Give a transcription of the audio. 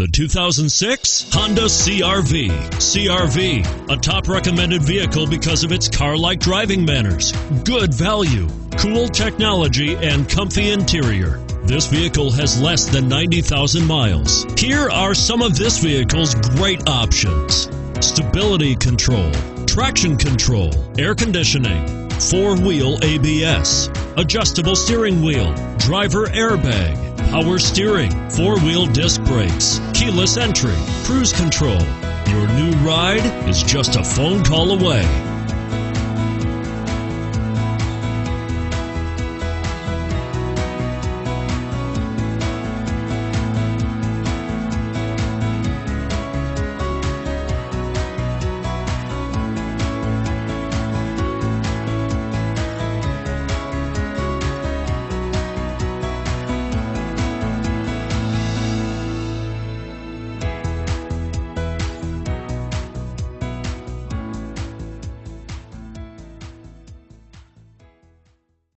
The 2006 Honda CR-V. CR-V, a top recommended vehicle because of its car-like driving manners, good value, cool technology, and comfy interior. This vehicle has less than 90,000 miles. Here are some of this vehicle's great options: stability control, traction control, air conditioning, four-wheel ABS, adjustable steering wheel, driver airbag, power steering, four-wheel disc brakes, keyless entry, cruise control. Your new ride is just a phone call away.